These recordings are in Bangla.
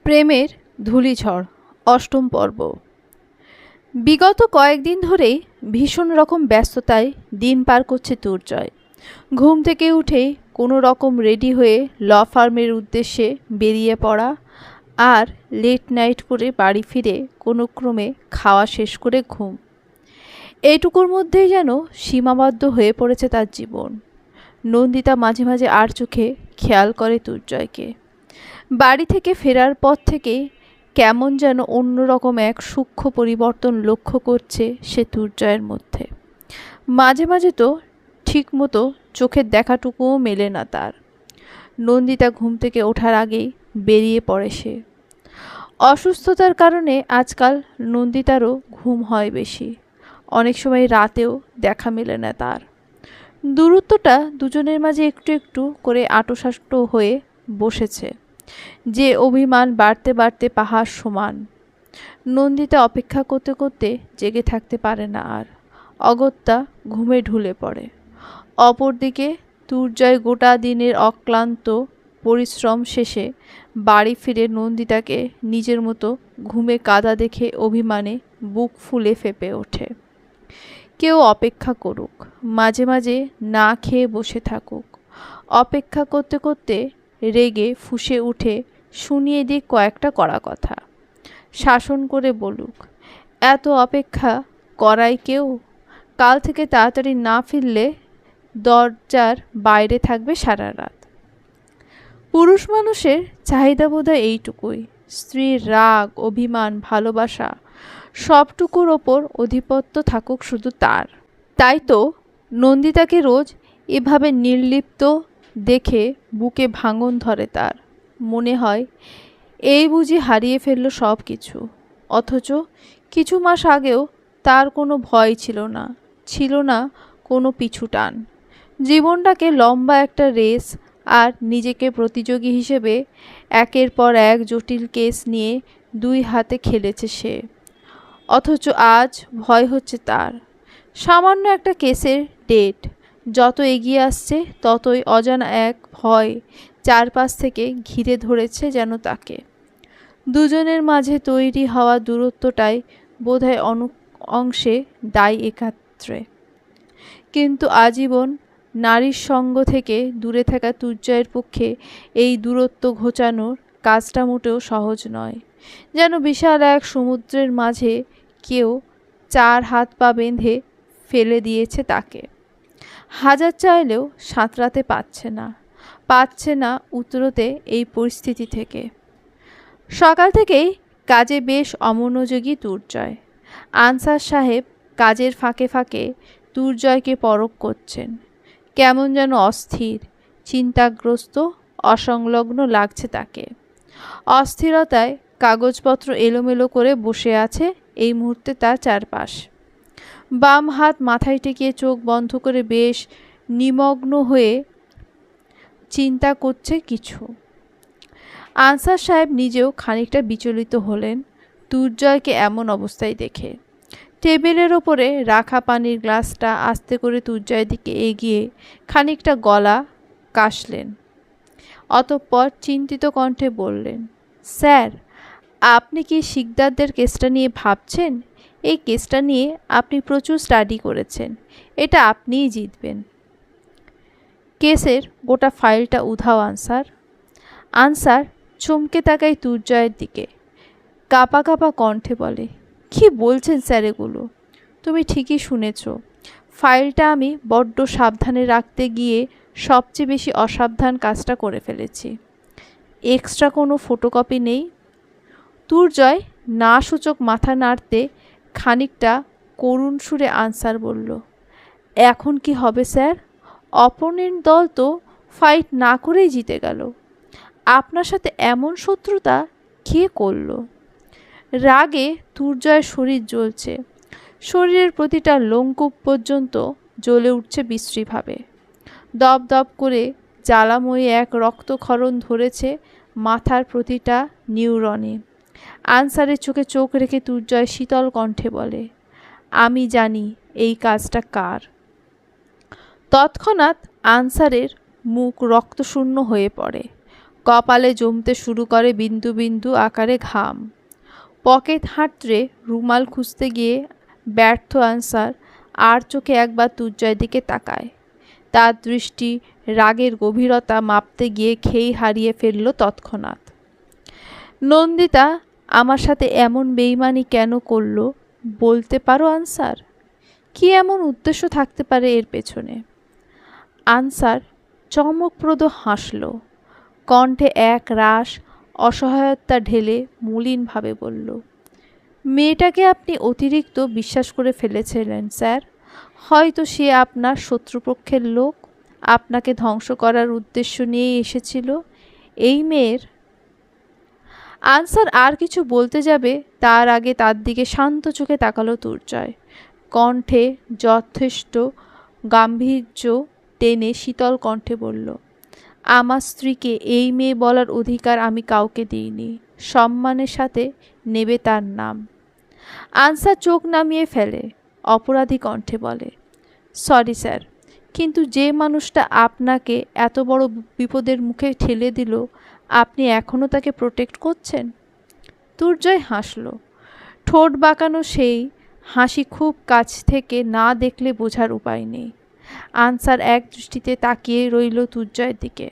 প্রেমের ধূলিঝড় অষ্টম পর্ব। বিগত কয়েকদিন ধরেই ভীষণ রকম ব্যস্ততায় দিন পার করছে দুর্জয়। ঘুম থেকে উঠেই কোনো রকম রেডি হয়ে ল ফার্মের উদ্দেশ্যে বেরিয়ে পড়া, আর লেট নাইট করে বাড়ি ফিরে কোনো ক্রমে খাওয়া শেষ করে ঘুম, এইটুকুর মধ্যেই যেন সীমাবদ্ধ হয়ে পড়েছে তার জীবন। নন্দিতা মাঝে মাঝে আর চোখে খেয়াল করে দুর্জয়কে। বাড়ি থেকে ফেরার পর থেকেই কেমন যেন অন্যরকম এক সূক্ষ্ম পরিবর্তন লক্ষ্য করছে সে দুর্জয়ের মধ্যে। মাঝে মাঝে তো ঠিকমতো চোখের দেখাটুকুও মেলে না তার। নন্দিতা ঘুম থেকে ওঠার আগেই বেরিয়ে পড়ে সে। অসুস্থতার কারণে আজকাল নন্দিতারও ঘুম হয় বেশি, অনেক সময় রাতেও দেখা মেলে না তার। দূরত্বটা দুজনের মাঝে একটু একটু করে আঁটোসাঁটো হয়ে বসেছে, যে অভিমান বাড়তে বাড়তে পাহাড় সমান। নন্দিতা অপেক্ষা করতে করতে জেগে থাকতে পারে না আর, অগত্যা ঘুমে ঢুলে পড়ে। অপরদিকে দুর্জয় গোটা দিনের অক্লান্ত পরিশ্রম শেষে বাড়ি ফিরে নন্দিতাকে নিজের মতো ঘুমে কাদা দেখে অভিমানে বুক ফুলে ফেপে ওঠে। কেউ অপেক্ষা করুক, মাঝে মাঝে না খেয়ে বসে থাকুক। অপেক্ষা করতে করতে রেগে ফুঁসে উঠে শুনিয়ে দিক কয়েকটা কড়া কথা, শাসন করে বলুক, এত অপেক্ষা করাই কেউ? কাল থেকে তাড়াতাড়ি না ফিরলে দরজার বাইরে থাকবে সারা রাত। পুরুষ মানুষের চাহিদা বোধহয় এইটুকুই, স্ত্রীর রাগ, অভিমান, ভালোবাসা সবটুকুর ওপর আধিপত্য থাকুক শুধু তার। তাই তো নন্দিতাকে রোজ এভাবে নির্লিপ্ত দেখে বুকে ভাঙন ধরে তার। মনে হয় এই বুঝি হারিয়ে ফেলল সব কিছু। অথচ কিছু মাস আগেও তার কোনো ভয় ছিল না কোনো পিছু টান। জীবনটাকে লম্বা একটা রেস, আর নিজেকে প্রতিযোগী হিসেবে একের পর এক জটিল কেস নিয়ে দুই হাতে খেলেছে সে। অথচ আজ ভয় হচ্ছে তার। সামান্য একটা কেসের ডেট যত এগিয়ে আসছে ততই অজানা এক ভয় চারপাশ থেকে ঘিরে ধরেছে যেন তাকে। দুজনের মাঝে তৈরি হওয়া দূরত্বটাই বোধহয় অংশে দায়ী একাত্রে। কিন্তু আজীবন নারীর সঙ্গ থেকে দূরে থাকা দুর্জয়ের পক্ষে এই দূরত্ব ঘোচানোর কাজটা মোটেও সহজ নয়। যেন বিশাল এক সমুদ্রের মাঝে কেউ চার হাত পা বেঁধে ফেলে দিয়েছে তাকে। হাজার চাইলেও সাঁতরাতে পারছে না উতরোতে এই পরিস্থিতি থেকে। সকাল থেকেই কাজে বেশ অমনোযোগী দুর্জয়। আনসার সাহেব কাজের ফাঁকে ফাঁকে দুর্জয়কে পরখ করছেন। কেমন যেন অস্থির, চিন্তাগ্রস্ত, অসংলগ্ন লাগছে তাকে। অস্থিরতায় কাগজপত্র এলোমেলো করে বসে আছে এই মুহূর্তে তার চারপাশ। বাম হাত মাথায় টেকিয়ে চোখ বন্ধ করে বেশ নিমগ্ন হয়ে চিন্তা করছে কিছু। আনসার সাহেব নিজেও খানিকটা বিচলিত হলেন দুর্জয়কে এমন অবস্থায় দেখে। টেবিলের ওপরে রাখা পানির গ্লাসটা আস্তে করে দুর্জয়ের দিকে এগিয়ে খানিকটা গলা কাশলেন। অতঃপর চিন্তিত কণ্ঠে বললেন, স্যার, আপনি কি শিকদারদের কেসটা নিয়ে ভাবছেন? এই কেসটা নিয়ে আপনি প্রচুর স্টাডি করেছেন, এটা আপনিই জিতবেন। কেসের গোটা ফাইলটা উধাও আনসার চমকে তাকায় দুর্জয়ের দিকে। কাঁপা কাঁপা কণ্ঠে বলে, কি বলছেন স্যার এগুলো? তুমি ঠিকই শুনেছ, ফাইলটা আমি বড্ড সাবধানে রাখতে গিয়ে সবচেয়ে বেশি অসাবধান কাজটা করে ফেলেছি। এক্সট্রা কোনো ফটোকপি নেই। দুর্জয় না সূচক মাথা নাড়তে খানিকটা করুণ সুরে আনসার বলল, এখন কি হবে স্যার? অপোনেন্ট দল তো ফাইট না করেই জিতে গেল। আপনার সাথে এমন শত্রুতা কে করল? রাগে দুর্জয়ের শরীর জ্বলছে, শরীরের প্রতিটা লোমকূপ পর্যন্ত জ্বলে উঠছে বিশ্রীভাবে। দপ দপ করে জ্বালাময়ী এক রক্তক্ষরণ ধরেছে মাথার প্রতিটা নিউরনে। আনসারের চোখে চোখ রেখে দুর্জয় শীতল কণ্ঠে বলে, আমি জানি এই কাজটা কার। তৎক্ষণাৎ আনসারের মুখ রক্তশূন্য হয়ে পড়ে। কপালে জমতে শুরু করে বিন্দু বিন্দু আকারে ঘাম। পকেট হাতড়ে রুমাল খুঁজতে গিয়ে ব্যর্থ আনসার আর চোখে একবার তুর্জয়ের দিকে তাকায়। তার দৃষ্টি রাগের গভীরতা মাপতে গিয়ে খেই হারিয়ে ফেলল তৎক্ষণাৎ। নন্দিতা আমার সাথে এমন বেইমানি কেন করলো বলতে পারো আনসার? কি এমন উদ্দেশ্য থাকতে পারে এর পেছনে? আনসার চমকপ্রদ হাসল, কণ্ঠে এক রাশ অসহায়তা ঢেলে মলিনভাবে বলল, মেয়েটাকে আপনি অতিরিক্ত বিশ্বাস করে ফেলেছিলেন স্যার। হয়তো সে আপনার শত্রুপক্ষের লোক, আপনাকে ধ্বংস করার উদ্দেশ্য নিয়ে এসেছিল। এই মেয়ের। আনসার আর কিছু বলতে যাবে তার আগে তার দিকে শান্ত চোখে তাকালো তুর্জয়। কণ্ঠে যথেষ্ট গাম্ভীর্য টেনে শীতল কণ্ঠে বলল, আমার স্ত্রীকে এই মেয়ে বলার অধিকার আমি কাউকে দিইনি। সম্মানের সাথে নেবে তার নাম। আনসার চোখ নামিয়ে ফেলে, অপরাধী কণ্ঠে বলে, সরি স্যার, কিন্তু যে মানুষটা আপনাকে এত বড় বিপদের মুখে ঠেলে দিল, আপনি এখনও তাকে প্রোটেক্ট করছেন? তুর্জয় হাসল, ঠোঁট বাঁকানো সেই হাসি খুব কাছ থেকে না দেখলে বোঝার উপায় নেই। আনসার এক দৃষ্টিতে তাকিয়ে রইল তুর্জয়ের দিকে।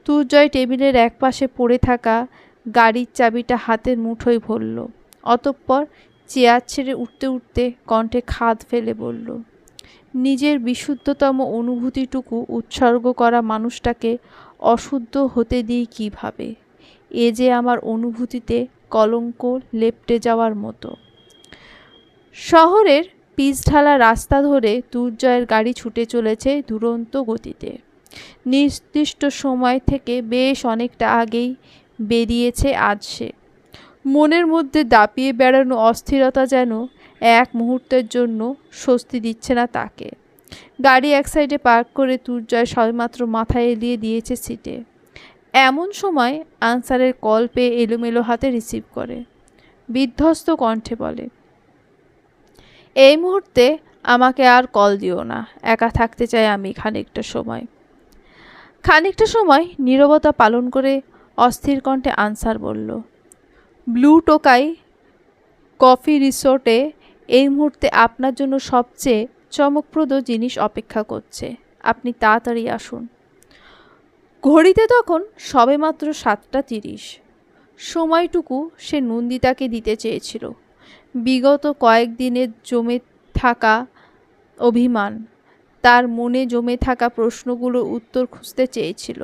তুর্জয় টেবিলের একপাশে পড়ে থাকা গাড়ির চাবিটা হাতের মুঠোয় ভরল। অতঃপর চেয়ার ছেড়ে উঠতে উঠতে কণ্ঠে খাদ ফেলে বলল, নিজের বিশুদ্ধতম অনুভূতিটুকু উৎসর্গ করা মানুষটাকে অশুদ্ধ হতে দিই কিভাবে? এ যে আমার অনুভূতিতে কলঙ্ক লেপ্টে যাওয়ার মতো। শহরের পিচঢালা রাস্তা ধরে তুর্জয়ের গাড়ি ছুটে চলেছে দুরন্ত গতিতে। নির্দিষ্ট সময় থেকে বেশ অনেকটা আগেই বেরিয়েছে আজ সে। মনের মধ্যে দাপিয়ে বেড়ানো অস্থিরতা যেন এক মুহূর্তের জন্য স্বস্তি দিচ্ছে না তাকে। গাড়ি এক সাইডে পার্ক করে তুর্জয় সবেমাত্র মাথা এলিয়ে দিয়েছে সিটে। এমন সময় আনসারের কল পেয়ে এলোমেলো হাতে রিসিভ করে বিধ্বস্ত কণ্ঠে বলে, এই মুহূর্তে আমাকে আর কল দিও না, একা থাকতে চাই আমি খানিকটা সময়। খানিকটা সময় নীরবতা পালন করে অস্থির কণ্ঠে আনসার বলল, ব্লু টোকাই কফি রিসোর্টে এই মুহূর্তে আপনার জন্য সবচেয়ে চমকপ্রদ জিনিস অপেক্ষা করছে, আপনি তাড়াতাড়ি আসুন। ঘড়িতে তখন সবেমাত্র 7:30। সময়টুকু সে নন্দিতাকে দিতে চেয়েছিল। বিগত কয়েকদিনের জমে থাকা অভিমান, তার মনে জমে থাকা প্রশ্নগুলোর উত্তর খুঁজতে চেয়েছিল।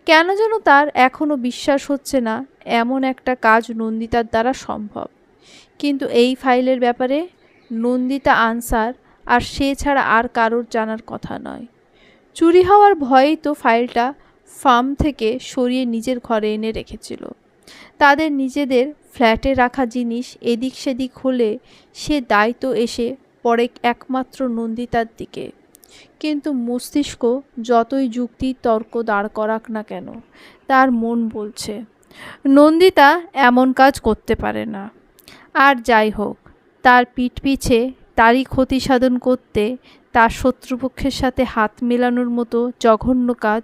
কেন যেন তার এখনও বিশ্বাস হচ্ছে না এমন একটা কাজ নন্দিতার দ্বারা সম্ভব। কিন্তু এই ফাইলের ব্যাপারে নন্দিতা, আনসার আর সে ছাড়া আর কারোর জানার কথা নয়। চুরি হওয়ার ভয়েই তো ফাইলটা ফার্ম থেকে সরিয়ে নিজের ঘরে এনে রেখেছিল। তাদের নিজেদের ফ্ল্যাটে রাখা জিনিস এদিক সেদিক হলে সে দায়িত্ব এসে পড়ে একমাত্র নন্দিতার দিকে। কিন্তু মস্তিষ্ক যতই যুক্তি তর্ক দাঁড় করাক না কেন, তার মন বলছে নন্দিতা এমন কাজ করতে পারে না। আর যাই হোক, তার পিঠ পিছে তারই ক্ষতি সাধন করতে তার শত্রুপক্ষের সাথে হাত মেলানোর মতো জঘন্য কাজ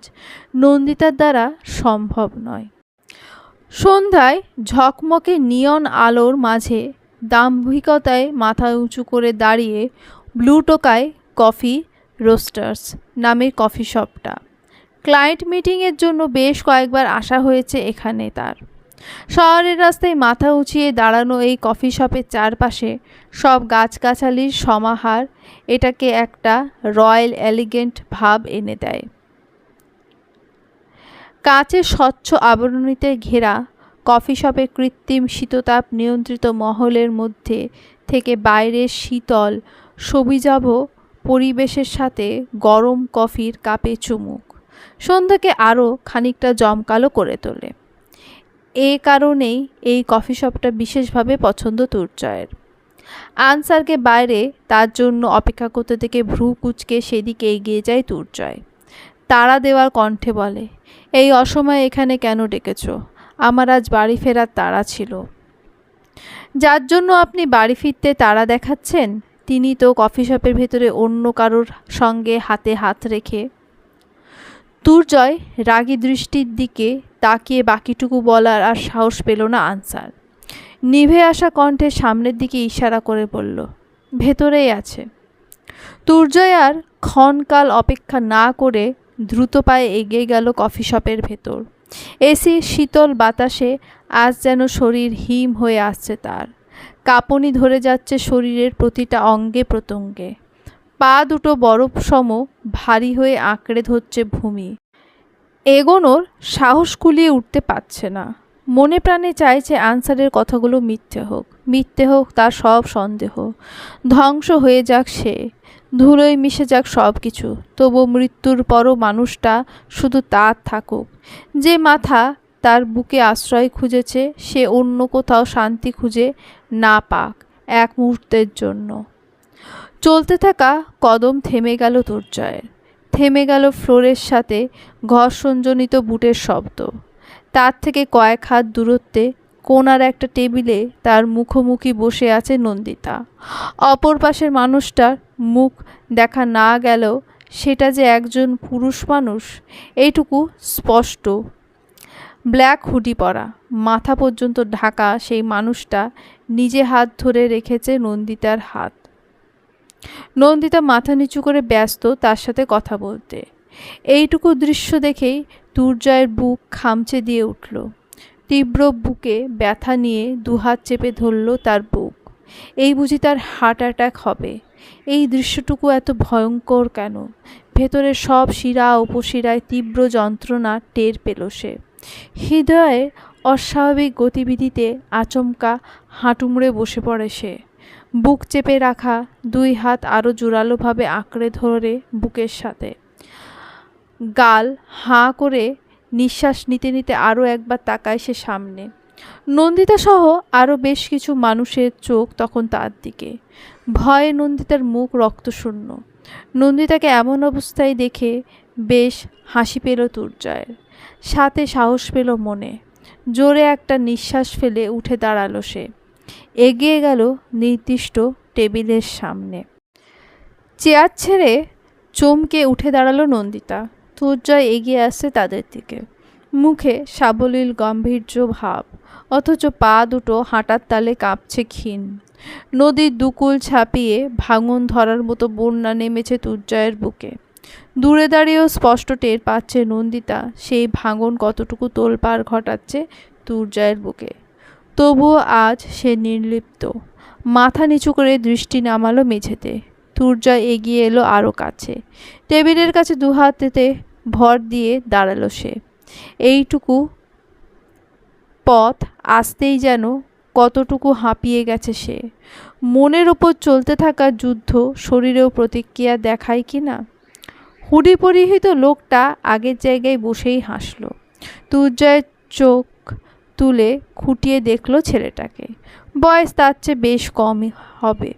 নন্দিতার দ্বারা সম্ভব নয়। সন্ধ্যায় ঝকমকে নিয়ন আলোর মাঝে দাম্ভিকতায় মাথা উঁচু করে দাঁড়িয়ে ব্লু টোকাই কফি রোস্টার্স নামের কফি শপটা। ক্লায়েন্ট মিটিংয়ের জন্য বেশ কয়েকবার আসা হয়েছে এখানে তার। শহরের রাস্তায় মাথা উঁচিয়ে দাঁড়ানো এই কফি শপের চারপাশে সব গাছগাছালির সমাহার এটাকে একটা রয়্যাল এলিগেন্ট ভাব এনে দেয়। কাচের স্বচ্ছ আবরণীতে ঘেরা কফি শপের কৃত্রিম শীততাপ নিয়ন্ত্রিত মহলের মধ্যে থেকে বাইরের শীতল সবুজাভ পরিবেশের সাথে গরম কফির কাপে চুমুক সন্ধ্যাকে আরও খানিকটা জমকালো করে তোলে। এ কারণেই এই কফি শপটা বিশেষভাবে পছন্দ তুর্জয়ের। আনসারকে বাইরে তার জন্য অপেক্ষা করতে দেখে ভ্রু কুঁচকে সেদিকে এগিয়ে যায় তুর্জয়। তাড়া দেওয়ার কণ্ঠে বলে, এই অসময়ে এখানে কেন ডেকেছ? আমার আজ বাড়ি ফেরার তাড়া ছিল। যার জন্য আপনি বাড়ি ফিরতে তাড়া দেখাচ্ছেন তিনি তো কফি শপের ভেতরে অন্য কারোর সঙ্গে হাতে হাত রেখে। দুর্জয় রাগী দৃষ্টির দিকে তাকিয়ে বাকিটুকু বলার আর সাহস পেল না আনসার। নিভে আসা কণ্ঠে সামনের দিকে ইশারা করে বলল, ভেতরেই আছে। দুর্জয় আর ক্ষণকাল অপেক্ষা না করে দ্রুত পায়ে এগিয়ে গেল কফি শপের ভেতর। এসির শীতল বাতাসে আজ যেন শরীর হিম হয়ে আসছে তার। কাঁপুনি ধরে যাচ্ছে শরীরের প্রতিটা অঙ্গে প্রত্যঙ্গে। পা দুটো বরফ সম ভারী হয়ে আঁকড়ে ধরছে ভূমি। এগোনোর সাহস কুলিয়ে উঠতে পারছে না। মনে প্রাণে চাইছে আনসারের কথাগুলো মিথ্যে হোক তার সব সন্দেহ। ধ্বংস হয়ে যাক সে, ধুলোয় মিশে যাক সব কিছু, তবু মৃত্যুর পরও মানুষটা শুধু তার থাকুক। যে মাথা তার বুকে আশ্রয় খুঁজেছে সে অন্য কোথাও শান্তি খুঁজে না পাক এক মুহূর্তের জন্য। চলতে থাকা কদম থেমে গেল দুর্জয়ের। থেমে গেল ফ্লোরের সাথে ঘর্ষণজনিত বুটের শব্দ। তার থেকে কয়েক হাত দূরত্বে কোণার একটা টেবিলে তার মুখোমুখি বসে আছে নন্দিতা। অপর পাশের মানুষটার মুখ দেখা না গেলেও সেটা যে একজন পুরুষ মানুষ এইটুকু স্পষ্ট। ব্ল্যাক হুডি পরা, মাথা পর্যন্ত ঢাকা সেই মানুষটা নিজে হাত ধরে রেখেছে নন্দিতার হাত। নন্দিতা মাথা নিচু করে ব্যস্ত তার সাথে কথা বলতে। এইটুকু দৃশ্য দেখেই দুর্জয়ের বুক খামচে দিয়ে উঠল। তীব্র বুকে ব্যথা নিয়ে দুহাত চেপে ধরল তার বুক। এই বুঝি তার হার্ট অ্যাটাক হবে? এই দৃশ্যটুকু এত ভয়ঙ্কর কেন? ভেতরের সব শিরা উপশিরায় তীব্র যন্ত্রণা টের পেল সে। হৃদয়ের অস্বাভাবিক গতিবিধিতে আচমকা হাঁটু মুড়ে বসে পড়ে সে। বুক চেপে রাখা দুই হাত আরও জোরালোভাবে আঁকড়ে ধরে বুকের সাথে। গাল হাঁ করে নিঃশ্বাস নিতে নিতে আরও একবার তাকায় সে সামনে। নন্দিতা সহ আরও বেশ কিছু মানুষের চোখ তখন তার দিকে। ভয়ে নন্দিতার মুখ রক্তশূন্য। নন্দিতাকে এমন অবস্থায় দেখে বেশ হাসি পেল দুর্জয়ের, সাথে সাহস পেল মনে। জোরে একটা নিঃশ্বাস ফেলে উঠে দাঁড়ালো সে। এগিয়ে গেল নির্দিষ্ট টেবিলের সামনে। চেয়ার ছেড়ে চমকে উঠে দাঁড়ালো নন্দিতা। দুর্জয় এগিয়ে আসছে তাদের দিকে, মুখে সাবলীল গম্ভীর্য ভাব, অথচ পা দুটো হাঁটার তালে কাঁপছে ক্ষীণ। নদীর দুকুল ছাপিয়ে ভাঙন ধরার মতো বন্যা নেমেছে দুর্জয়ের বুকে। দূরে দাঁড়িয়েও স্পষ্ট টের পাচ্ছে নন্দিতা সেই ভাঙন কতটুকু তোলপাড় ঘটাচ্ছে দুর্জয়ের বুকে। তবুও আজ সে নির্লিপ্ত। মাথা নিচু করে দৃষ্টি নামালো মেঝেতে। দুর্জয় এগিয়ে এলো আরও কাছে। টেবিলের কাছে দুহাতেতে ভর দিয়ে দাঁড়ালো সে। এইটুকু পথ আসতেই যেন কতটুকু হাঁপিয়ে গেছে সে। মনের ওপর চলতে থাকা যুদ্ধ শরীরেও প্রতিক্রিয়া দেখায় কি না। হুডি পরিহিত লোকটা আগের জায়গায় বসেই হাসল। দুর্জয়ের চোখ তুলে খুঁটিয়ে দেখল ছেলেটাকে। বয়স তার চেয়ে বেশ কমই হবে।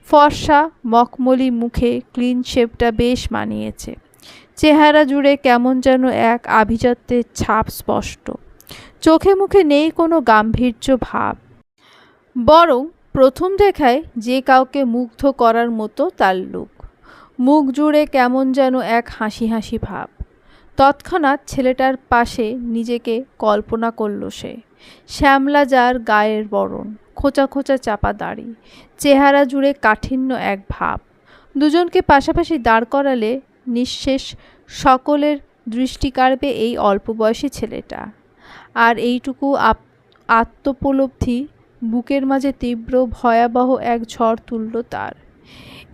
ফর্সা মখমলি মুখে ক্লিন শেপটা বেশ মানিয়েছে। চেহারা জুড়ে কেমন যেন এক আভিজাত্যের ছাপ স্পষ্ট। চোখে মুখে নেই কোনো গাম্ভীর্য ভাব, বরং প্রথম দেখায় যে কাউকে মুগ্ধ করার মতো তার লুক। মুখ জুড়ে কেমন যেন এক হাসি হাসি ভাব। তৎক্ষণাৎ ছেলেটার পাশে নিজেকে কল্পনা করল সে। শ্যামলা যার গায়ের বরণ, খোঁচা খোঁচা চাপা দাড়ি, চেহারা জুড়ে কাঠিন্য এক ভাব। দুজনকে পাশাপাশি দাঁড় করালে নিঃশেষ সকলের দৃষ্টি কাড়বে এই অল্প বয়সী ছেলেটা। আর এইটুকু আত্মোপলব্ধি বুকের মাঝে তীব্র ভয়াবহ এক ঝড় তুলল তার।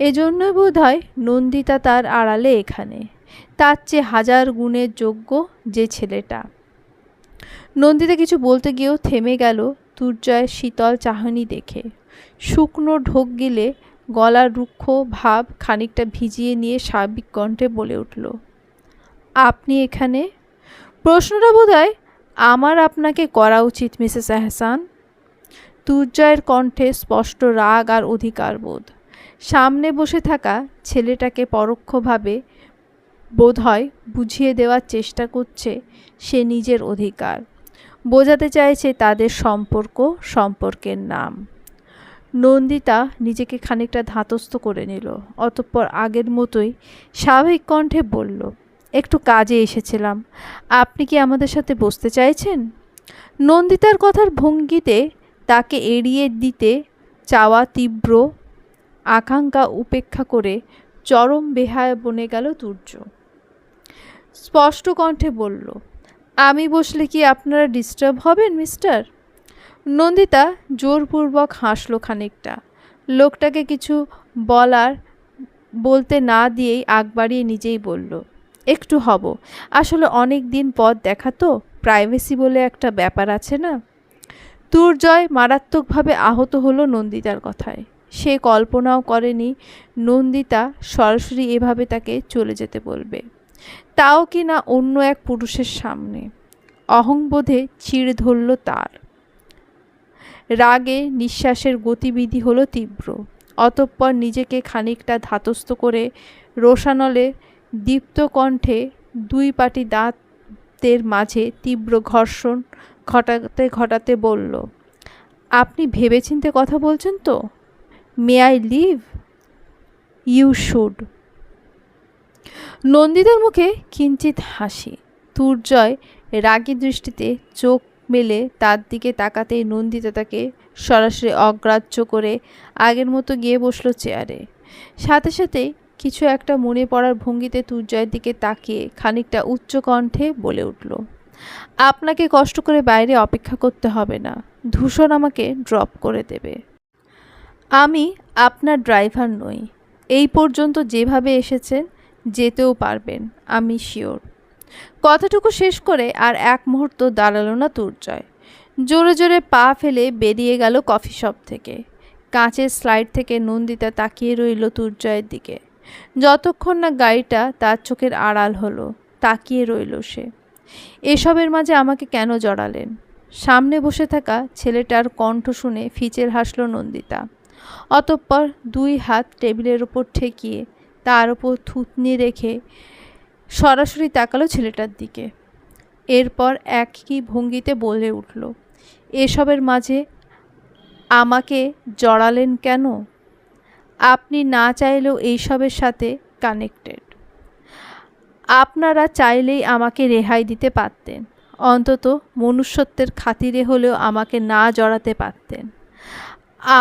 এজন্যই বোধহয় নন্দিতা তার আড়ালে এখানে, তার চেয়ে হাজার গুণের যোগ্য যে ছেলেটা। নন্দিতা কিছু বলতে গিয়েও থেমে গেল দুর্জয়ের শীতল চাহনি দেখে। শুকনো ঢোক গিলে গলার রুক্ষ ভাব খানিকটা ভিজিয়ে নিয়ে স্বাভাবিক কণ্ঠে বলে উঠল, আপনি এখানে? প্রশ্নটা বোধহয় আমার আপনাকে করা উচিত মিসেস এহসান। দুর্জয়ের কণ্ঠে স্পষ্ট রাগ আর অধিকারবোধ। সামনে বসে থাকা ছেলেটাকে পরোক্ষভাবে বোধহয় বুঝিয়ে দেওয়ার চেষ্টা করছে সে নিজের অধিকার। বোঝাতে চাইছে তাদের সম্পর্কের নাম। নন্দিতা নিজেকে খানিকটা ধাতস্থ করে নিল। অতঃপর আগের মতোই স্বাভাবিক কণ্ঠে বলল, একটু কাজে এসেছিলাম। আপনি কি আমাদের সাথে বসতে চাইছেন? নন্দিতার কথার ভঙ্গিতে তাকে এড়িয়ে দিতে চাওয়া তীব্র আকাঙ্ক্ষা উপেক্ষা করে চরম বেহায়া বনে গেল তুর্য। স্পষ্ট কণ্ঠে বলল, আমি বসলে কি আপনারা ডিস্টার্ব হবেন মিস্টার? নন্দিতা জোরপূর্বক হাসল খানিকটা। লোকটাকে কিছু বলতে না দিয়েই আগ বাড়িয়ে নিজেই বলল, একটু হব। আসলে অনেক দিন পর দেখা তো, প্রাইভেসি বলে একটা ব্যাপার আছে না। দুর্জয় মারাত্মকভাবে আহত হলো নন্দিতার কথায়। সে কল্পনাও করেনি নন্দিতা সরাসরি এভাবে তাকে চলে যেতে বলবে, তাও কি না অন্য এক পুরুষের সামনে। অহংবোধে চিড় ধরল তার। রাগে নিঃশ্বাসের গতিবিধি হলো তীব্র। অতঃপর নিজেকে খানিকটা ধাতস্থ করে রোশানলে দীপ্ত কণ্ঠে দুই পাটি দাঁতের মাঝে তীব্র ঘর্ষণ ঘটাতে ঘটাতে বলল, আপনি ভেবেচিন্তে কথা বলছেন তো? May I leave? You should. নন্দিতার মুখে কিঞ্চিত হাসি। দুর্জয় রাগী দৃষ্টিতে চোখ মেলে তার দিকে তাকাতেই নন্দিতা তাকে সরাসরি অগ্রাহ্য করে আগের মতো গিয়ে বসলো চেয়ারে। সাথে সাথে কিছু একটা মনে পড়ার ভঙ্গিতে দুর্জয়ের দিকে তাকিয়ে খানিকটা উচ্চ কণ্ঠে বলে উঠল, আপনাকে কষ্ট করে বাইরে অপেক্ষা করতে হবে না। ধূসর আমাকে ড্রপ করে দেবে। আমি আপনার ড্রাইভার নই। এই পর্যন্ত যেভাবে এসেছেন যেতেও পারবেন, আমি শিওর। কথাটুকু শেষ করে আর এক মুহূর্ত দাঁড়ালো না দুর্জয়। জোরে জোরে পা ফেলে বেরিয়ে গেল কফি শপ থেকে। কাঁচের স্লাইড থেকে নন্দিতা তাকিয়ে রইল দুর্জয়ের দিকে। যতক্ষণ না গাড়িটা তার চোখের আড়াল হলো, তাকিয়ে রইল সে। এসবের মাঝে আমাকে কেন জড়ালেন? সামনে বসে থাকা ছেলেটার কণ্ঠ শুনে ফিচেল হাসল নন্দিতা। অতঃপর দুই হাত টেবিলের ওপর ঠেকিয়ে তার ওপর থুতনি রেখে সরাসরি তাকালো ছেলেটার দিকে। এরপর একই ভঙ্গিতে বলে উঠল, এসবের মাঝে আমাকে জড়ালেন কেন? আপনি না চাইলেও এইসবের সাথে কানেক্টেড। আপনারা চাইলেই আমাকে রেহাই দিতে পারতেন। অন্তত মনুষ্যত্বের খাতিরে হলেও আমাকে না জড়াতে পারতেন।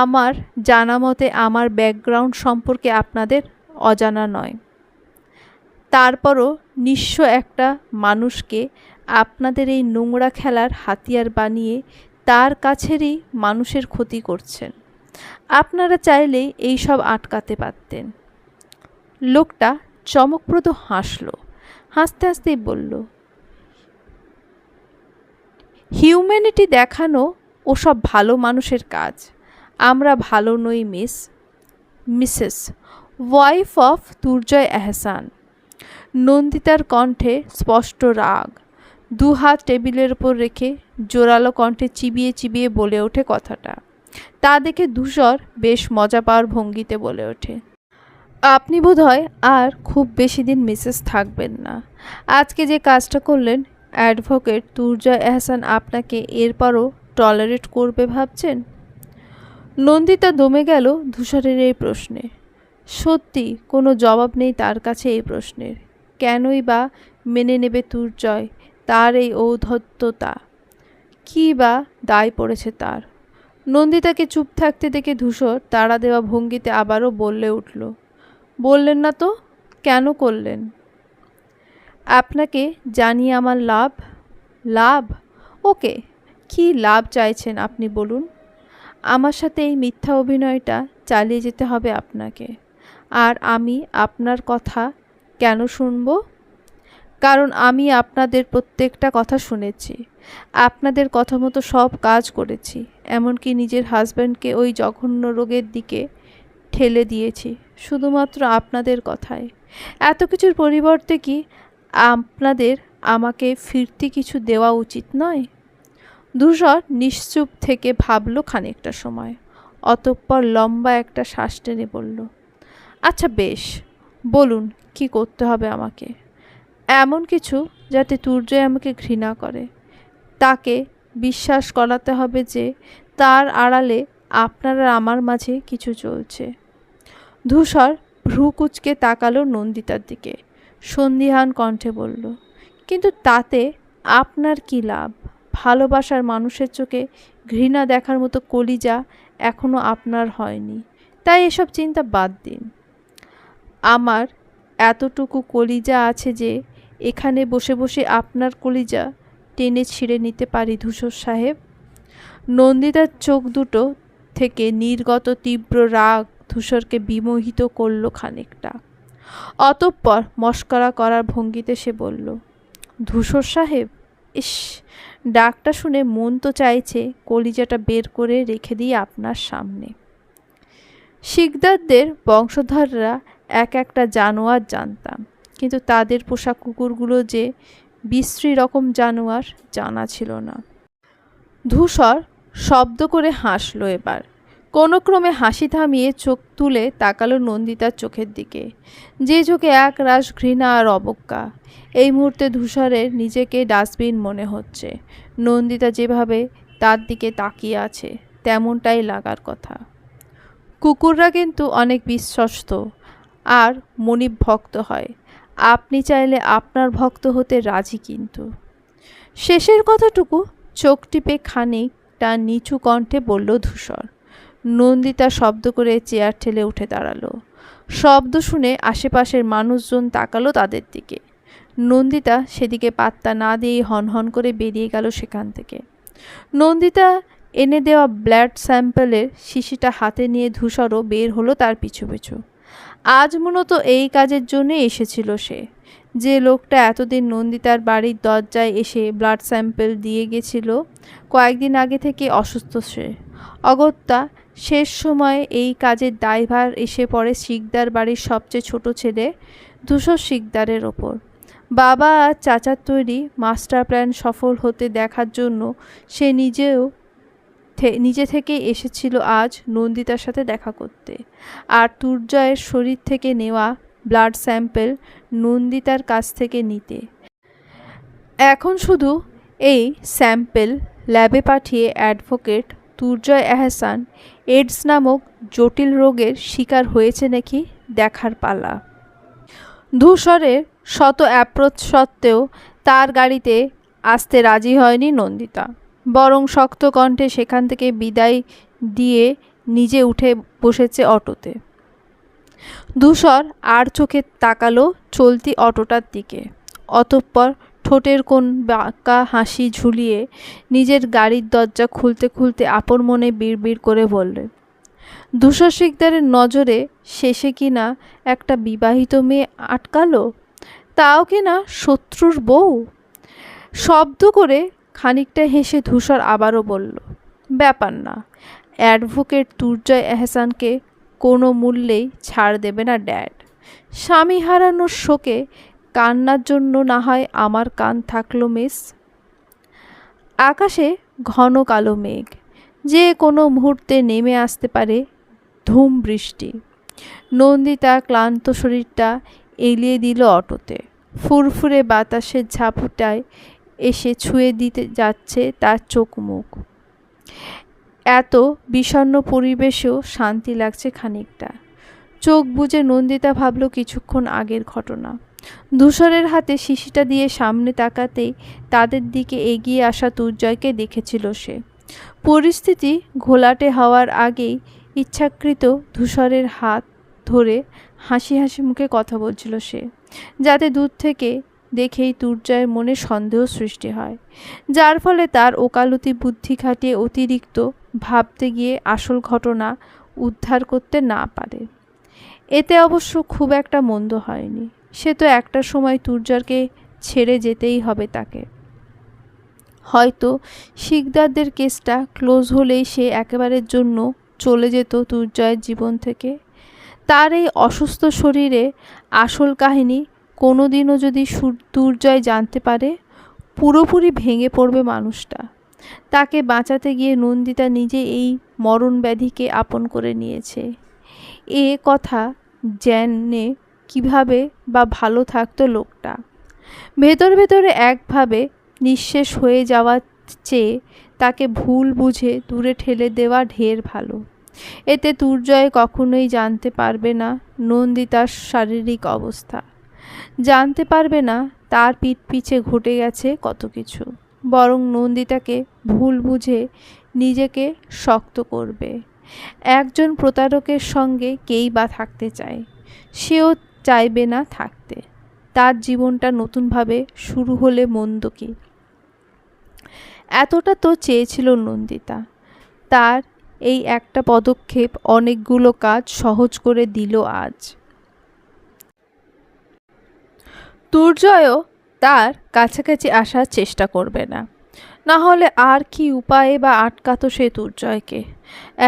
আমার জানা মতে আমার ব্যাকগ্রাউন্ড সম্পর্কে আপনাদের অজানা নয়। তারপরও নিঃস্ব একটা মানুষকে আপনাদের এই নোংরা খেলার হাতিয়ার বানিয়ে তার কাছেরই মানুষের ক্ষতি করছেন। আপনারা চাইলেই এই সব আটকাতে পারতেন। লোকটা চমকপ্রদ হাসল। হাসতে হাসতেই বলল, হিউম্যানিটি দেখানো ওসব ভালো মানুষের কাজ। আমরা ভালো নই মিসেস ওয়াইফ অফ দুর্জয় এহসান। নন্দিতার কণ্ঠে স্পষ্ট রাগ। দুহাত টেবিলের উপর রেখে জোরালো কণ্ঠে চিবিয়ে চিবিয়ে বলে ওঠে কথাটা। তা দেখে ধূসর বেশ মজা পাওয়ার ভঙ্গিতে বলে ওঠে, আপনি বোধহয় আর খুব বেশি দিন মিসেস থাকবেন না। আজকে যে কাজটা করলেন, অ্যাডভোকেট দুর্জয় এহসান আপনাকে এরপরও টলারেট করবে ভাবছেন? নন্দিতা দমে গেল ধূসরের এই প্রশ্নে। সত্যি কোনো জবাব নেই তার কাছে এই প্রশ্নের। কেনই বা মেনে নেবে দুর্জয় তার এই ঔদ্ধত্যতা? কী বা দায় পড়েছে তার? নন্দিতাকে চুপ থাকতে দেখে ধূসর তাড়া দেওয়া ভঙ্গিতে আবারও বললে উঠল, বললেন না তো, কেন করলেন? আপনাকে জানিয়ে আমার লাভ? লাভ? ওকে, কী লাভ চাইছেন আপনি বলুন? আমার সাথে এই মিথ্যা অভিনয়টা চালিয়ে যেতে হবে আপনাকে। আর আমি আপনার কথা কেন শুনব? কারণ আমি আপনাদের প্রত্যেকটা কথা শুনেছি। আপনাদের কথা মতো সব কাজ করেছি। এমনকি নিজের হাজব্যান্ডকে ওই জঘন্য রোগের দিকে ঠেলে দিয়েছি শুধুমাত্র আপনাদের কথায়। এত কিছুর পরিবর্তে কি আপনাদের আমাকে ফিরতি কিছু দেওয়া উচিত নয়? ধূসর নিশ্চুপ থেকে ভাবল খানিকটা সময়। অতঃপর লম্বা একটা শ্বাস টেনে বলল, আচ্ছা বেশ, বলুন কি করতে হবে আমাকে। এমন কিছু যাতে দুর্জয় আমাকে ঘৃণা করে। তাকে বিশ্বাস করাতে হবে যে তার আড়ালে আপনার আর আমার মাঝে কিছু চলছে। ধূসর ভ্রু কুঁচকে তাকালো নন্দিতার দিকে। সন্দিহান কণ্ঠে বলল, কিন্তু তাতে আপনার কি লাভ? ভালোবাসার মানুষের চোখে ঘৃণা দেখার মতো কলিজা এখনো আপনার হয়নি, তাই এসব চিন্তা বাদ দিন। আমার এতটুকু কলিজা আছে যে এখানে বসে বসে আপনার কলিজা টেনে ছিঁড়ে নিতে পারি ধূসর সাহেব। নন্দিতার চোখ দুটো থেকে নির্গত তীব্র রাগ ধূসরকে বিমোহিত করল খানিকটা। অতঃপর মস্করা করার ভঙ্গিতে সে বলল, ধূসর সাহেব, ইস, ডাকটা শুনে মন তো চাইছে কলিজাটা বের করে রেখে দিই আপনার সামনে। শিকদারদের বংশধররা এক একটা জানোয়ার জানতাম, কিন্তু তাদের পোষা কুকুরগুলো যে বিশ্রী রকম জানোয়ার জানা ছিল না। ধূসর শব্দ করে হাসল এবার। কোনো ক্রমে হাসি থামিয়ে চোখ তুলে তাকালো নন্দিতার চোখের দিকে, যে চোখে এক রাশ ঘৃণা আর অবজ্ঞা। এই মুহূর্তে ধূসরের নিজেকে ডাস্টবিন মনে হচ্ছে। নন্দিতা যেভাবে তার দিকে তাকিয়ে আছে তেমনটাই লাগার কথা। কুকুররা কিন্তু অনেক বিশ্বস্ত আর মনিব ভক্ত হয়। আপনি চাইলে আপনার ভক্ত হতে রাজি, কিন্তু শেষের কথাটুকু চোখ টিপে খানিকটা নিচু কণ্ঠে বলল ধূসর। নন্দিতা শব্দ করে চেয়ার ঠেলে উঠে দাঁড়ালো। শব্দ শুনে আশেপাশের মানুষজন তাকালো তাদের দিকে। নন্দিতা সেদিকে পাত্তা না দিয়েই হনহন করে বেরিয়ে গেল সেখান থেকে। নন্দিতা এনে দেওয়া ব্লাড স্যাম্পেলের শিশিটা হাতে নিয়ে ধূসরও বের হলো তার পিছু পিছু। আজ মূলত এই কাজের জন্য এসেছিল সে। যে লোকটা এতদিন নন্দিতার বাড়ির দরজায় এসে ব্লাড স্যাম্পেল দিয়ে গেছিল, কয়েকদিন আগে থেকে অসুস্থ সে। অগত্যা শেষ সময়ে এই কাজের দায়ভার এসে পড়ে শিকদার বাড়ির সবচেয়ে ছোট ছেলে ধূসর শিকদারের ওপর। বাবা আর চাচার তৈরি মাস্টার প্ল্যান সফল হতে দেখার জন্য সে নিজে থেকেই এসেছিল আজ নন্দিতার সাথে দেখা করতে, আর তুর্জয়ের শরীর থেকে নেওয়া ব্লাড স্যাম্পেল নন্দিতার কাছ থেকে নিতে। এখন শুধু এই স্যাম্পেল ল্যাবে পাঠিয়ে অ্যাডভোকেট তুর্জয় এহসান এইডস নামক জটিল রোগের শিকার হয়েছে নাকি দেখার পালা। ধূসরের শত অ্যাপ্রোচ সত্ত্বেও তার গাড়িতে আসতে রাজি হয়নি নন্দিতা, বরং শক্ত কণ্ঠে সেখান থেকে বিদায় দিয়ে নিজে উঠে বসেছে অটোতে। ধূসর আর চোখে তাকালো চলতি অটোটার দিকে। অতঃপর ঠোঁটের কোণ বাঁকা হাসি ঝুলিয়ে নিজের গাড়ির দরজা খুলতে খুলতে আপন মনে বিড়বিড় করে বললেন, ধূসর শিকদারের নজরে শেষে কিনা একটা বিবাহিত মেয়ে আটকালো, তাও কিনা শত্রুর বউ। শব্দ করে খানিকটা হেসে ধূসর আবারও বলল, ব্যাপার না, অ্যাডভোকেট তুর্জয় এহসানকে কোনো মূল্যেই ছাড় দেবে না ড্যাড। স্বামী হারানোর শোকে কান্নার জন্য না হয় আমার কান থাকলো মিস। আকাশে ঘন কালো মেঘ, যে কোনো মুহূর্তে নেমে আসতে পারে ধুম বৃষ্টি। নন্দিতা ক্লান্ত শরীরটা এলিয়ে দিল অটোতে। ফুরফুরে বাতাসের ঝাপটায় এসে ছুঁয়ে দিতে যাচ্ছে তার চোখ মুখ। এত বিষণ্ণ পরিবেশেও শান্তি লাগছে খানিকটা। চোখ বুজে নন্দিতা ভাবল কিছুক্ষণ আগের ঘটনা। ধূসরের হাতে শিশিটা দিয়ে সামনে তাকাতেই তাদের দিকে এগিয়ে আসা তুর্জয়কে দেখেছিল সে। পরিস্থিতি ঘোলাটে হওয়ার আগেই ইচ্ছাকৃত ধূসরের হাত ধরে হাসি হাসি মুখে কথা বলছিল সে, যাতে দূর থেকে দেখেই তুর্জয়ের মনে সন্দেহ সৃষ্টি হয়, যার ফলে তার ওকালতি বুদ্ধি খাটিয়ে অতিরিক্ত ভাবতে গিয়ে আসল ঘটনা উদ্ধার করতে না পারে। এতে অবশ্য খুব একটা মন্দ হয়নি। সে তো একটা সময় তুর্জয়কে ছেড়ে যেতেই হবে তাকে। হয়তো শিকদারদের কেসটা ক্লোজ হলেই সে একেবারের জন্য চলে যেত তুর্জয়ের জীবন থেকে। তার এই অসুস্থ শরীরে আসল কাহিনী কোনোদিনও যদি তুর্জয় জানতে পারে, পুরোপুরি ভেঙে পড়বে মানুষটা। তাকে বাঁচাতে গিয়ে নন্দিতা নিজে এই মরণ ব্যাধিকে আপন করে নিয়েছে। এ কথা জেনে কিভাবে বা ভালো থাকতো লোকটা। ভেতর ভেতরে একভাবে নিঃশেষ হয়ে যাওয়ার চেয়ে তাকে ভুল বুঝে দূরে ঠেলে দেওয়া ঢের ভালো। এতে তুর্জয় কখনোই জানতে পারবে না নন্দিতার শারীরিক অবস্থা। জানতে পারবে না তার পিঠ পিছে ঘটে গেছে কত কিছু, বরং নন্দিতাকে ভুল বুঝে নিজেকে শক্ত করবে। একজন প্রতারকের সঙ্গে কেই বা থাকতে চায়, সেও চাইবে না থাকতে। তার জীবনটা নতুনভাবে শুরু হলে মন্দ কি? এতটা তো চেয়েছিল নন্দিতা। তার এই একটা পদক্ষেপ অনেকগুলো কাজ সহজ করে দিল আজ। দুর্জয়ও তার কাছাকাছি আসার চেষ্টা করবে না। না হলে আর কি উপায়ে বা আটকাতো সে দুর্জয়কে?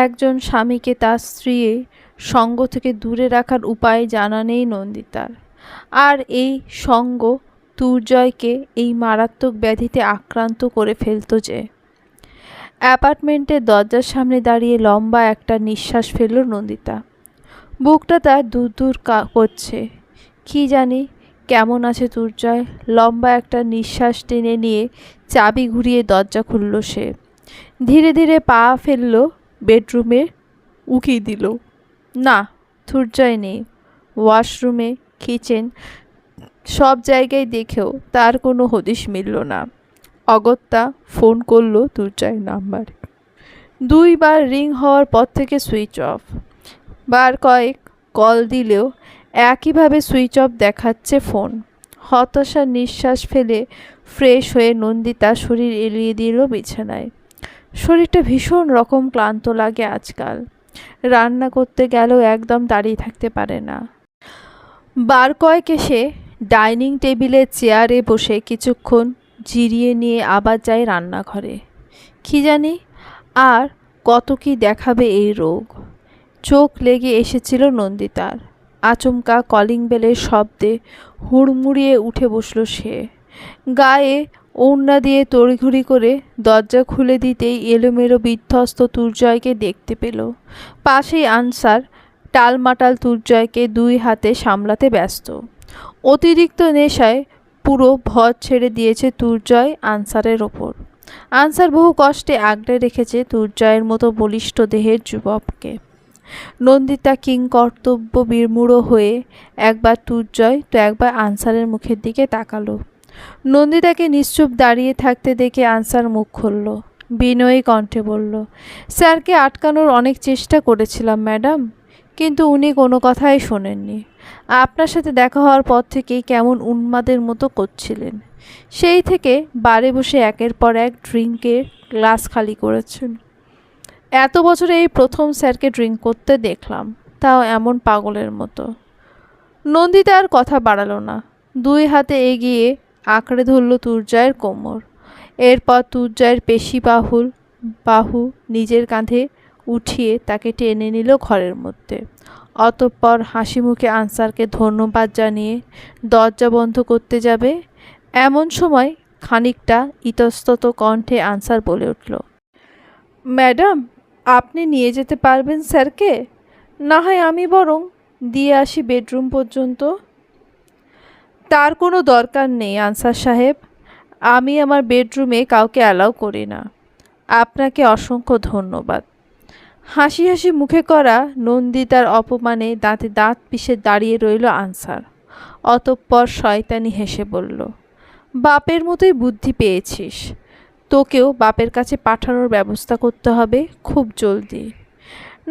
একজন স্বামীকে তার স্ত্রীর সঙ্গ থেকে দূরে রাখার উপায় জানা নেই নন্দিতার। আর এই সঙ্গ দুর্জয়কে এই মারাত্মক ব্যাধিতে আক্রান্ত করে ফেলত যে। অ্যাপার্টমেন্টের দরজার সামনে দাঁড়িয়ে লম্বা একটা নিঃশ্বাস ফেলল নন্দিতা। বুকটা তার দূর দূর করছে। কি জানি কেমন আছে দুর্জয়? লম্বা একটা নিঃশ্বাস টেনে নিয়ে চাবি ঘুরিয়ে দরজা খুলল সে। ধীরে ধীরে পা ফেলল বেডরুমে, উকি দিল। না, দুর্জয় নেই। ওয়াশরুমে, কিচেন, সব জায়গায় দেখেও তার কোনো হদিশ মিলল না। অগত্যা ফোন করলো দুর্জয়ের নাম্বারে। 2 বার রিং হওয়ার পর থেকে সুইচ অফ। বার কয়েক কল দিলেও একইভাবে সুইচ অফ দেখাচ্ছে ফোন। হতাশার নিঃশ্বাস ফেলে ফ্রেশ হয়ে নন্দিতা শরীর এলিয়ে দিল বিছানায়। শরীরটা ভীষণ রকম ক্লান্ত লাগে আজকাল। রান্না করতে গেলেও একদম দাঁড়িয়ে থাকতে পারে না। বার কয়েক এসে ডাইনিং টেবিলের চেয়ারে বসে কিছুক্ষণ জিরিয়ে নিয়ে আবার যায় রান্নাঘরে। কি জানি আর কত কি দেখাবে এই রোগ। চোখ লেগে এসেছিল নন্দিতার। আচমকা কলিং বেলের শব্দে হুড়মুড়িয়ে উঠে বসল সে। গায়ে ওড়না দিয়ে তড়িঘড়ি করে দরজা খুলে দিতেই এলোমেলো বিধ্বস্ত দুর্জয়কে দেখতে পেল। পাশেই আনসার টালমাটাল দুর্জয়কে 2 হাতে সামলাতে ব্যস্ত। অতিরিক্ত নেশায় পুরো ভর ছেড়ে দিয়েছে দুর্জয় আনসারের ওপর। আনসার বহু কষ্টে আগলে রেখেছে দুর্জয়ের মতো বলিষ্ঠ দেহের যুবককে। নন্দিতা কিংকর্তব্য বিমূঢ় হয়ে একবার দুর্জয় তো একবার আনসারের মুখের দিকে তাকালো। নন্দিতাকে নিশ্চুপ দাঁড়িয়ে থাকতে দেখে আনসার মুখ খুলল। বিনয়ী কণ্ঠে বলল, স্যারকে আটকানোর অনেক চেষ্টা করেছিলাম ম্যাডাম, কিন্তু উনি কোনো কথাই শোনেননি। আপনার সাথে দেখা হওয়ার পর থেকেই কেমন উন্মাদের মতো করছিলেন। সেই থেকে বারে বসে একের পর এক ড্রিঙ্কের গ্লাস খালি করেছেন। এত বছরে এই প্রথম স্যারকে ড্রিঙ্ক করতে দেখলাম, তাও এমন পাগলের মতো। নন্দিতা আর কথা বাড়ালো না। 2 হাতে এগিয়ে আঁকড়ে ধরল দুর্জয়ের কোমর। এরপর দুর্জয়ের বাহু নিজের কাঁধে উঠিয়ে তাকে টেনে নিল ঘরের মধ্যে। অতঃপর হাসি মুখে আনসারকে ধন্যবাদ জানিয়ে দরজা বন্ধ করতে যাবে এমন সময় খানিকটা ইতস্তত কণ্ঠে আনসার বলে উঠল, ম্যাডাম, আপনি নিয়ে যেতে পারবেন স্যারকে? না হয় আমি বরং দিয়ে আসি বেডরুম পর্যন্ত। তার কোনো দরকার নেই আনসার সাহেব, আমি আমার বেডরুমে কাউকে অ্যালাউ করি না। আপনাকে অসংখ্য ধন্যবাদ। হাসি হাসি মুখে করা নন্দিতার অপমানে দাঁতে দাঁত পিষে দাঁড়িয়ে রইল আনসার। অতঃপর শয়তানি হেসে বলল, বাপের মতোই বুদ্ধি পেয়েছিস। তোকেও বাপের কাছে পাঠানোর ব্যবস্থা করতে হবে খুব জলদি,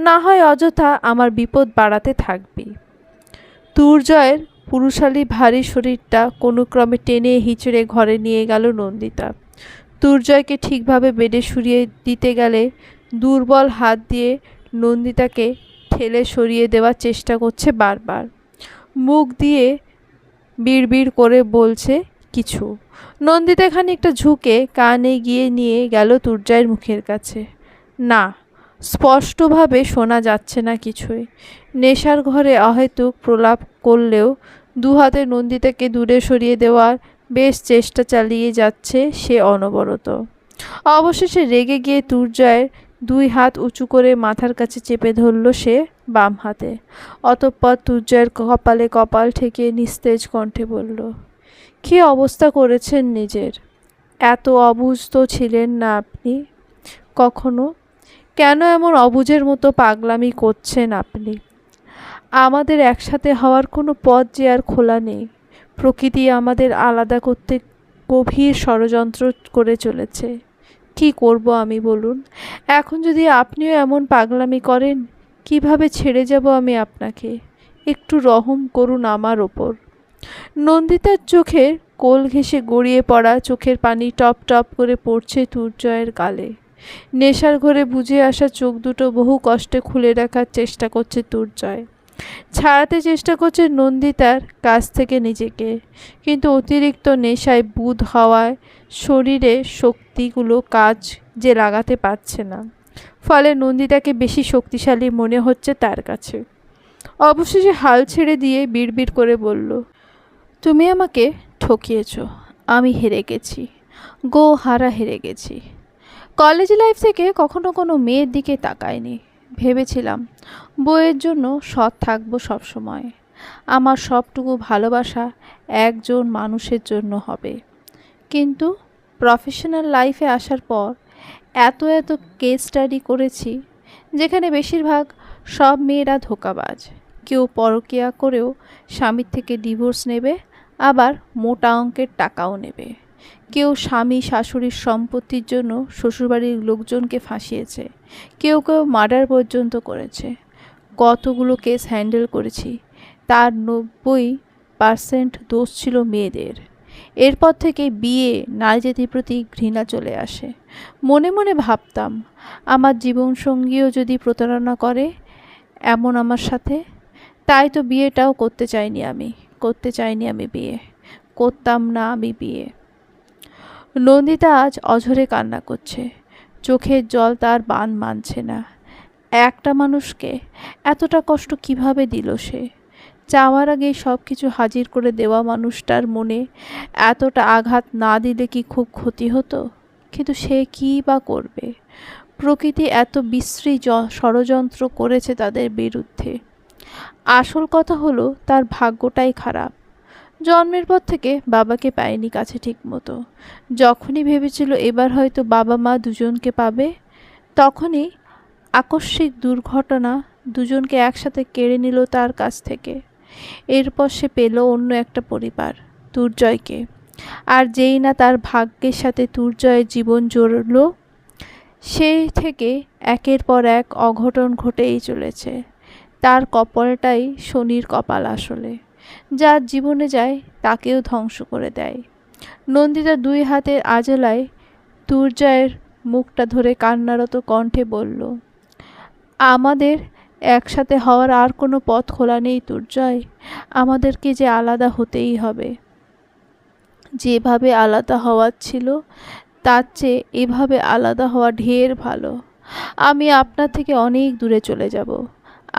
না হয় অযথা আমার বিপদ বাড়াতে থাকবি। দুর্জয়ের পুরুষালী ভারী শরীরটা কোনো ক্রমে টেনে হিচড়ে ঘরে নিয়ে গেল নন্দিতা। দুর্জয়কে ঠিকভাবে বেডে শুরিয়ে দিতে গেলে দুর্বল হাত দিয়ে নন্দিতাকে ঠেলে সরিয়ে দেওয়ার চেষ্টা করছে বারবার। মুখ দিয়ে বিড়বিড় করে বলছে কিছু। নন্দিতা খানিকটা ঝুঁকে কানে গিয়ে নিয়ে গেল দুর্জয়ের মুখের কাছে। না, স্পষ্টভাবে শোনা যাচ্ছে না কিছুই। নেশার ঘরে অহেতুক প্রলাপ করলেও 2 হাতে নন্দিতাকে দূরে সরিয়ে দেওয়ার বেশ চেষ্টা চালিয়ে যাচ্ছে সে অনবরত। অবশেষে রেগে গিয়ে দুর্জয়ের 2 হাত উঁচু করে মাথার কাছে চেপে ধরল সে বাম হাতে। অতঃপর দুর্জয়ের কপালে কপাল ঠেকিয়ে নিস্তেজ কণ্ঠে বলল, কী অবস্থা করেছেন নিজের? এত অবুঝ তো ছিলেন না আপনি কখনো। কেন এমন অবুঝের মতো পাগলামি করছেন আপনি? আমাদের একসাথে হওয়ার কোনো পথ যে আর খোলা নেই। প্রকৃতি আমাদের আলাদা করতে গভীর ষড়যন্ত্র করে চলেছে। কি করব আমি বলুন? এখন যদি আপনিও এমন পাগলামি করেন, কিভাবে ছেড়ে যাব আমি আপনাকে? একটু রহম করুন আমার ওপর। নন্দিতার চোখের কোল ঘেঁষে গড়িয়ে পড়া চোখের পানি টপ টপ করে পড়ছে দুর্জয়ের গালে। নেশার ঘরে বুঝে আসা চোখ দুটো বহু কষ্টে খুলে রাখার চেষ্টা করছে দুর্জয়। ছাড়াতে চেষ্টা করছে নন্দিতার কাছ থেকে নিজেকে, কিন্তু অতিরিক্ত নেশায় বুঁদ হওয়ায় শরীরে শক্তিগুলো কাজ যে লাগাতে পারছে না, ফলে নন্দিতাকে বেশি শক্তিশালী মনে হচ্ছে তার কাছে। অবশেষে হাল ছেড়ে দিয়ে বিড়বিড় করে বলল, তুমি আমাকে ঠকিয়েছ, আমি হেরে গেছি, গো হারা হেরে গেছি। কলেজ লাইফ থেকে কখনো কোনো মেয়ের দিকে তাকাইনি। ভেবেছিলাম বইয়ের জন্য সৎ থাকবো সবসময়। আমার সবটুকু ভালোবাসা একজন মানুষের জন্য হবে। কিন্তু প্রফেশনাল লাইফে আসার পর এত এত কেস স্টাডি করেছি, যেখানে বেশিরভাগ সব মেয়েরা ধোঁকাবাজ। কেউ পরকীয়া করেও স্বামীর থেকে ডিভোর্স নেবে, আবার মোটা অঙ্কের টাকাও নেবে। কেউ স্বামী শাশুড়ির সম্পত্তির জন্য শ্বশুরবাড়ির লোকজনকে ফাঁসিয়েছে, কেউ কেউ মার্ডার পর্যন্ত করেছে। কতগুলো কেস হ্যান্ডেল করেছি, তার 90% দোষ ছিল মেয়েদের। এরপর থেকে বিয়ে নারী জাতির প্রতি ঘৃণা চলে আসে। মনে মনে ভাবতাম, আমার জীবনসঙ্গীও যদি প্রতারণা করে এমন আমার সাথে, তাই তো বিয়েটাও করতে চাইনি আমি বিয়ে করতাম না আমি বিয়ে। নন্দিতা আজ অঝরে কান্না করছে, চোখের জল তার বান মানছে না। একটা মানুষকে এতটা কষ্ট কিভাবে দিল সে? চাওয়ার আগে সব কিছু হাজির করে দেওয়া মানুষটার মনে এতটা আঘাত না দিলে কি খুব ক্ষতি হতো? কিন্তু সে কী বা করবে? প্রকৃতি এত বিশ্রী ষড়যন্ত্র করেছে তাদের বিরুদ্ধে। আসল কথা হলো, তার ভাগ্যটাই খারাপ। জন্মের পর থেকে বাবাকে পায়নি কাছে ঠিক মতো। যখনই ভেবেছিল এবার হয়তো বাবা মা দুজনকে পাবে, তখনই আকস্মিক দুর্ঘটনা দুজনকে একসাথে কেড়ে নিল তার কাছ থেকে। এরপর সে পেল অন্য একটা পরিবার, দুর্জয়কে। আর যেই না তার ভাগ্যের সাথে দুর্জয়ের জীবন জড়ল, সেই থেকে একের পর এক অঘটন ঘটেই চলেছে। তার কপালটাই শনির কপাল আসলে, যার জীবনে যায় তাকেও ধ্বংস করে দেয়। নন্দিতা দুই হাতের আজলায় দুর্জয়ের মুখটা ধরে কান্নারত কণ্ঠে বলল, আমাদের একসাথে হওয়ার আর কোনো পথ খোলা নেই দুর্জয়। আমাদেরকে যে আলাদা হতেই হবে। যেভাবে আলাদা হওয়ার ছিল, তার চেয়ে এভাবে আলাদা হওয়া ঢের ভালো। আমি আপনার থেকে অনেক দূরে চলে যাব।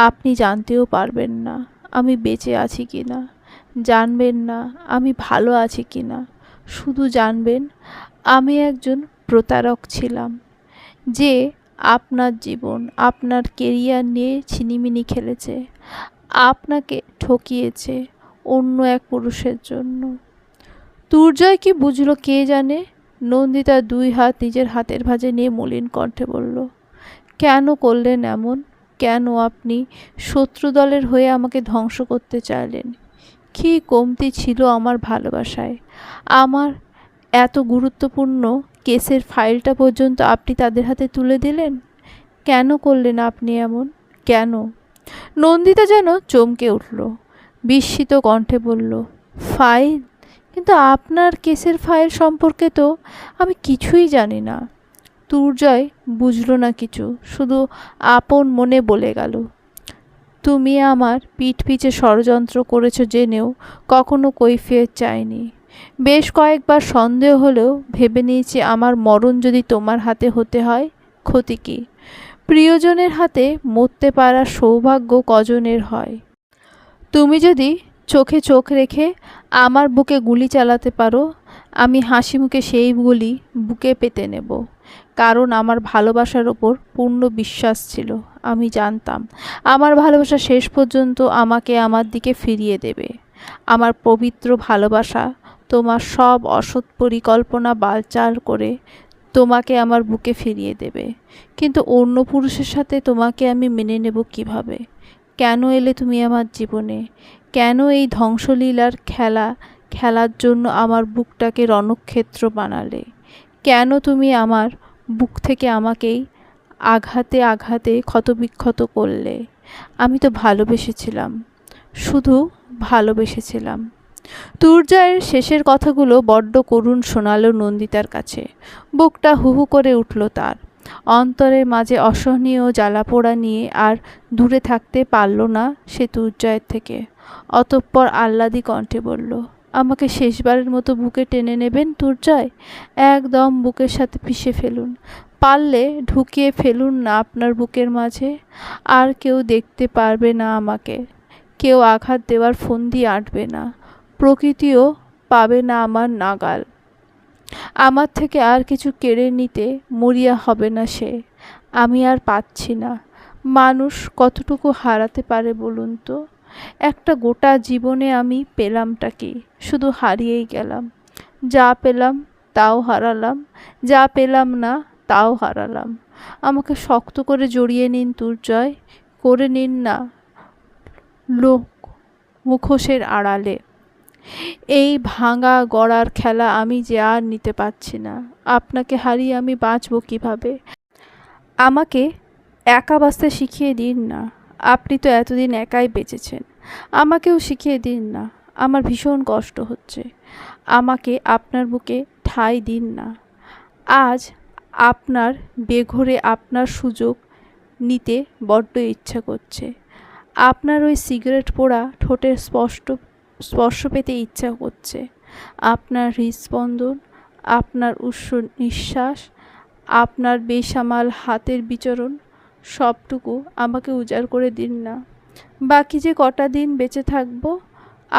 আপনি জানতেও পারবেন না আমি বেঁচে আছি কি না, জানবেন না আমি ভালো আছি কি না। শুধু জানবেন আমি একজন প্রতারক ছিলাম, যে আপনার জীবন আপনার কেরিয়ার নিয়ে ছিনিমিনি খেলেছে, আপনাকে ঠকিয়েছে অন্য এক পুরুষের জন্য। দুর্জয় কি বুঝলো কে জানে। নন্দিতা দুই হাত নিজের হাতের ভাঁজে নিয়ে মলিন কণ্ঠে বলল, কেন করলেন এমন? কেন আপনি শত্রু দলের হয়ে আমাকে ধ্বংস করতে চাইলেন? কী কমতি ছিল আমার ভালোবাসায়? আমার এত গুরুত্বপূর্ণ কেসের ফাইলটা পর্যন্ত আপনি তাদের হাতে তুলে দিলেন। কেন করলেন আপনি এমন? কেন? নন্দিতা যেন চমকে উঠল, বিস্মিত কণ্ঠে বলল, ফাইল? কিন্তু আপনার কেসের ফাইল সম্পর্কে তো আমি কিছুই জানি না। দুর্জয় বুঝল না কিছু, শুধু আপন মনে বলে গেল, তুমি আমার পিঠ পিছে ষড়যন্ত্র করেছ জেনেও কখনো কৈফিয়ত চাইনি। বেশ কয়েকবার সন্দেহ হলেও ভেবে নিয়েছি আমার মরণ যদি তোমার হাতে হতে হয়, ক্ষতি কী? প্রিয়জনের হাতে মরতে পারার সৌভাগ্য কজনের হয়? তুমি যদি চোখে চোখ রেখে আমার বুকে গুলি চালাতে পারো, আমি হাসি মুখে সেই গুলি বুকে পেতে নেব। কারণ আমার ভালোবাসার ওপর পূর্ণ বিশ্বাস ছিল। আমি জানতাম আমার ভালোবাসা শেষ পর্যন্ত আমাকে আমার দিকে ফিরিয়ে দেবে। আমার পবিত্র ভালোবাসা তোমার সব অসৎ পরিকল্পনা বালচাল করে তোমাকে আমার বুকে ফিরিয়ে দেবে। কিন্তু অন্য পুরুষের সাথে তোমাকে আমি মেনে নেব কিভাবে? কেন এলে তুমি আমার জীবনে? কেন এই ধ্বংসলীলার খেলা খেলার জন্য আমার বুকটাকে রণক্ষেত্র বানালে? কেন তুমি আমার বুক থেকে আমাকেই আঘাতে আঘাতে ক্ষতবিক্ষত করলে? আমি তো ভালোবেসেছিলাম, শুধু ভালোবেসেছিলাম। তুর্জয়ের শেষের কথাগুলো বড্ড করুণ শোনালো নন্দিতার কাছে। বুকটা হুহু করে উঠল তার। অন্তরের মাঝে অসহনীয় জ্বালাপোড়া নিয়ে আর দূরে থাকতে পারল না সে তুর্জয়ের থেকে। অতঃপর আহ্লাদী কণ্ঠে বলল, আমাকে শেষবারের মতো বুকে টেনে নেবেন তুর্জয়? একদম বুকের সাথে পিষে ফেলুন, পারলে ঢুকিয়ে ফেলুন না আপনার বুকের মাঝে। আর কেউ দেখতে পারবে না আমাকে, কেউ আঘাত দেওয়ার ফন্দি আঁটবে না, প্রকৃতিও পাবে না আমার নাগাল। আমার থেকে আর কিছু কেড়ে নিতে মরিয়া হবে না সে। আমি আর পাচ্ছি না। মানুষ কতটুকু হারাতে পারে বলুন তো? একটা গোটা জীবনে আমি পেলামটা কি? শুধু হারিয়েই গেলাম। যা পেলাম তাও হারালাম, যা পেলাম না তাও হারালাম। আমাকে শক্ত করে জড়িয়ে নিন তুর্জয়, করে নিন না লোক মুখোশের আড়ালে। এই ভাঙা গড়ার খেলা আমি যে আর নিতে পারছি না। আপনাকে হারিয়ে আমি বাঁচব কিভাবে? আমাকে একা বাঁচতে শিখিয়ে দিন না। আপনি তো এতদিন একাই বেঁচেছেন, আমাকেও শিখিয়ে দিন না। আমার ভীষণ কষ্ট হচ্ছে। আমাকে আপনার বুকে ঠাঁই দিন না। আজ আপনার বেঘোরে আপনার সুযোগ নিতে বড্ড ইচ্ছা করছে। আপনার ওই সিগারেট পোড়া ঠোঁটের স্পর্শ পেতে ইচ্ছা করছে। আপনার হৃদস্পন্দন, আপনার উষ্ণ নিঃশ্বাস, আপনার বেসামাল হাতের বিচরণ, সবটুকু আমাকে উজাড় করে দিন না। বাকি যে কটা দিন বেঁচে থাকব,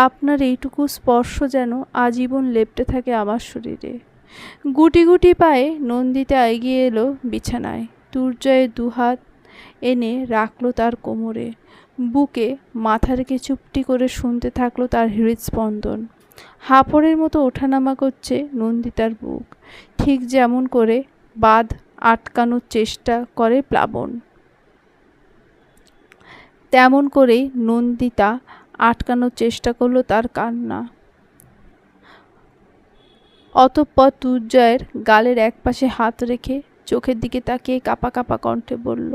আপনার এইটুকু স্পর্শ যেন আজীবন লেপ্টে থাকে আমার শরীরে। গুটি গুটি পায়ে নন্দিতা এগিয়ে এলো বিছানায়। তুর্জয়ের দুহাত এনে রাখলো তার কোমরে। বুকে মাথা রেখে চুপটি করে শুনতে থাকলো তার হৃদস্পন্দন। হাঁপড়ের মতো ওঠানামা করছে নন্দিতার বুক, ঠিক যেমন করে বাঁধ আটকানোর চেষ্টা করে প্লাবন। তেমন করেই নন্দিতা আটকানোর চেষ্টা করলো তার কান্না। অতঃপর তুর্জয়ের গালের একপাশে হাত রেখে চোখের দিকে তাকিয়ে কাঁপা কাঁপা কণ্ঠে বলল,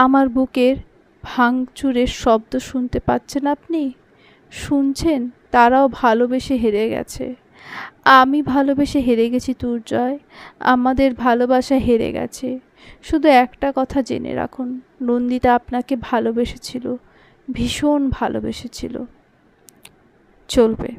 আমার বুকের ভাঙচুরের শব্দ শুনতে পাচ্ছেন আপনি? শুনছেন? তারাও ভালোবেসে হেরে গেছে। আমি ভালোবেসে হেরে গেছি তুর্জয়। আমাদের ভালোবাসা হেরে গেছে। শুধু একটা কথা জেনে রাখুন, নন্দিতা আপনাকে ভালোবেসেছিল, ভীষণ ভালোবেসেছিল। চলবে।